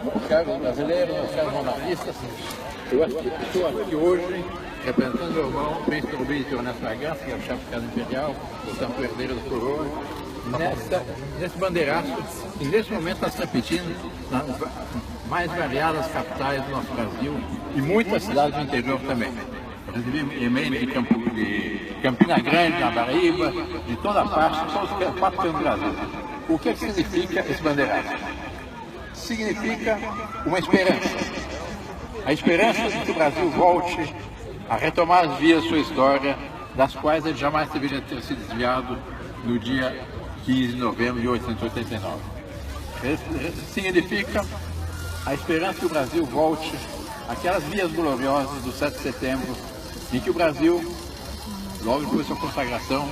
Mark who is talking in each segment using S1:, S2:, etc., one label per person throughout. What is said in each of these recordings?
S1: Meus caros brasileiros, meus caros monarquistas, eu estou aqui hoje representando meu irmão, o príncipe Rubens de Ernesto Bragança, que é o chefe da Casa Imperial, portanto herdeiro da coroa, nesse bandeiraço, e nesse momento está se repetindo nas mais variadas capitais do nosso Brasil e muitas cidades do interior também. Eu recebi e-mail de Campina Grande, na Paraíba, de toda parte, todos os 4 cantos do Brasil. O que significa esse bandeiraço? Significa uma esperança. A esperança de que o Brasil volte a retomar as vias de sua história, das quais ele jamais deveria ter se desviado no dia 15 de novembro de 1889. Significa a esperança que o Brasil volte àquelas vias gloriosas do 7 de setembro, em que o Brasil, logo depois da sua consagração,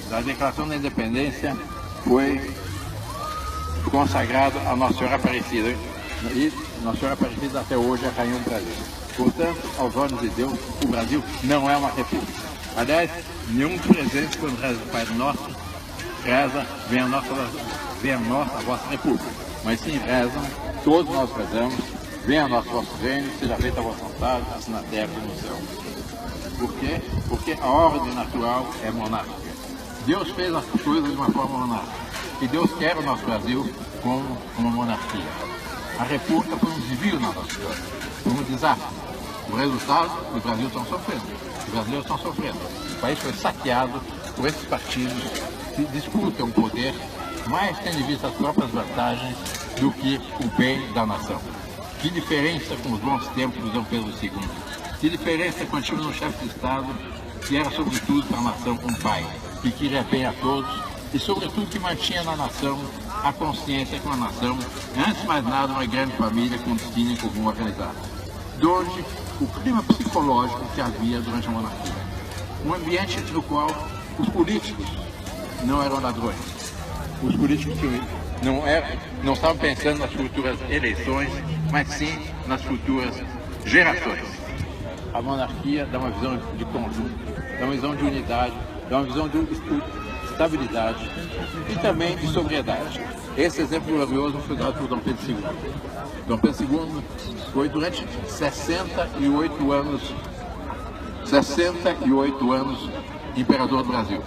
S1: da declaração da independência, foi consagrado a Nossa Senhora Aparecida. E Nossa Senhora Aparecida até hoje é a rainha do Brasil. Portanto, aos olhos de Deus, o Brasil não é uma república. Aliás, nenhum presente, quando reza o Pai Nosso, reza, vem a nossa, a vossa república. Mas sim rezam, todos nós rezamos, venha a nosso vosso reino, seja feita a vossa vontade, assim na terra como no céu. Por quê? Porque a ordem natural é monárquica. Deus fez as coisas de uma forma monárquica. E Deus quer o nosso Brasil como uma monarquia. A república foi um desvio na nossa história, foi um desastre. O resultado, o Brasil está sofrendo. Os brasileiros estão sofrendo. O país foi saqueado por esses partidos que disputam o poder, mais tendo em vista as próprias vantagens do que o bem da nação. Que diferença com os bons tempos de Dom Pedro II. Que diferença quando tínhamos um chefe de Estado que era, sobretudo, para a nação um pai, que queria bem a todos e, sobretudo, que mantinha na nação a consciência que uma nação, antes de mais nada, uma grande família com destino em comum organizado. De onde o clima psicológico que havia durante a monarquia. Um ambiente no qual os políticos não eram ladrões. Os políticos não estavam pensando nas futuras eleições, mas sim nas futuras gerações. A monarquia dá uma visão de conjunto, dá uma visão de unidade, dá uma visão de estabilidade e também de sobriedade. Esse exemplo glorioso foi dado por Dom Pedro II. Dom Pedro II foi durante 68 anos imperador do Brasil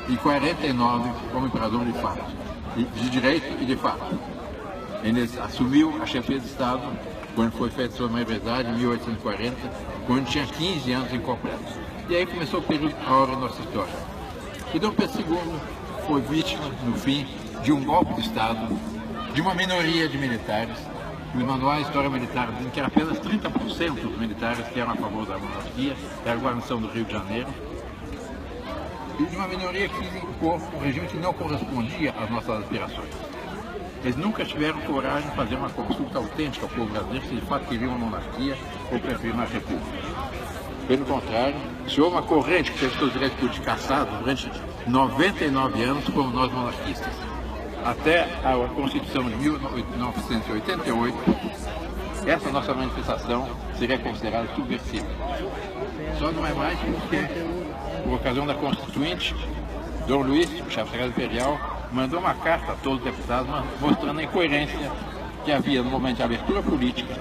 S1: e 49 como imperador de fato, de direito e de fato. Ele assumiu a chefia de Estado quando foi feita sua maioridade, em 1840, quando tinha 15 anos incompletos. E aí começou o período áureo da nossa história. E Dom Pedro II foi vítima, no fim, de um golpe de Estado, de uma minoria de militares. Os manuais de história militar dizem que era apenas 30% dos militares que eram a favor da monarquia, da guarnição do Rio de Janeiro, e de uma minoria que impôs um regime que não correspondia às nossas aspirações. Eles nunca tiveram coragem de fazer uma consulta autêntica ao povo brasileiro se de fato queriam uma monarquia ou preferiam uma república. Pelo contrário, se houve uma corrente que teve seus direitos políticos cassados durante 99 anos, fomos nós monarquistas. Até a Constituição de 1988, essa nossa manifestação seria considerada subversiva. Só não é mais porque, por ocasião da Constituinte, Dom Luís, o chefe da Casa Imperial, mandou uma carta a todos os deputados mostrando a incoerência que havia no momento de abertura política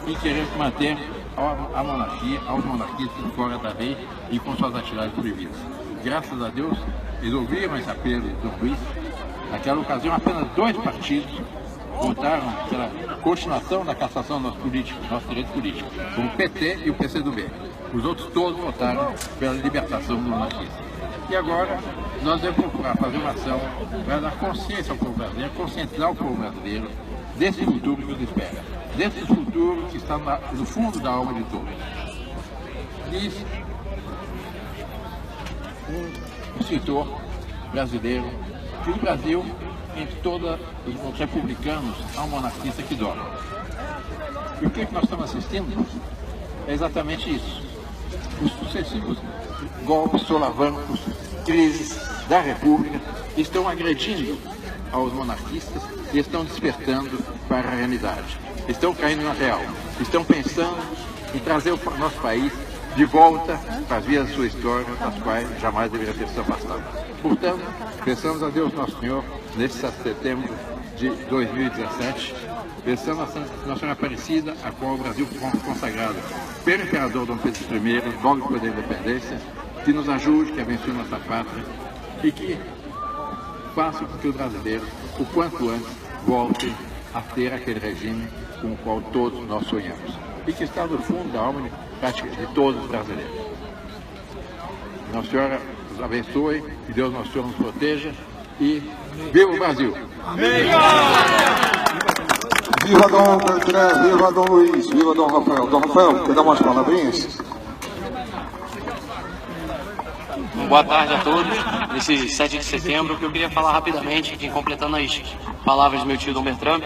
S1: e querer manter a monarquia, aos monarquistas fora da lei e com suas atividades proibidas. Graças a Deus, eles ouviram esse apelo do Luís. Naquela ocasião, apenas 2 partidos votaram pela continuação da cassação dos nossos políticos, nossos direitos políticos, como o PT e o PCdoB. Os outros todos votaram pela libertação do monarquismo. E agora, nós devemos procurar fazer uma ação para dar consciência ao povo brasileiro, conscientizar o povo brasileiro desse futuro que nos espera, desse futuro que está no fundo da alma de todos. Diz um escritor brasileiro que no Brasil, entre todos os republicanos, há um monarquista que dorme. E o que nós estamos assistindo é exatamente isso. Os sucessivos golpes, solavancos, crises da República estão agredindo aos monarquistas e estão despertando para a realidade. Estão caindo na real. Estão pensando em trazer o nosso país de volta para as vias da sua história, das quais jamais deveria ter se afastado. Portanto, peçamos a Deus Nosso Senhor, neste 7 de setembro de 2017, pensando na Nossa Senhora Aparecida, a qual o Brasil foi consagrado pelo Imperador Dom Pedro I, logo depois da independência, que nos ajude, que abençoe nossa pátria e que faça com que os brasileiros, o quanto antes, voltem a ter aquele regime com o qual todos nós sonhamos e que está no fundo da alma de todos os brasileiros. Nossa Senhora nos abençoe, que Deus Nosso Senhor nos proteja e viva o Brasil!
S2: Amém! Viva Dom André, viva Dom Luiz, viva Dom Rafael. Dom Rafael, quer dar umas palavrinhas?
S3: Boa tarde a todos. Nesse 7 de setembro, que eu queria falar rapidamente, completando as palavras do meu tio Dom Bertrand.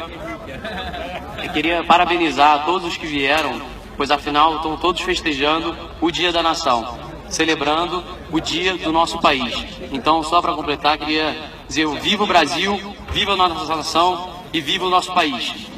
S3: Eu queria parabenizar todos os que vieram, pois afinal estão todos festejando o Dia da Nação, celebrando o dia do nosso país. Então, só para completar, queria dizer: viva o Brasil, viva a nossa nação e viva o nosso país.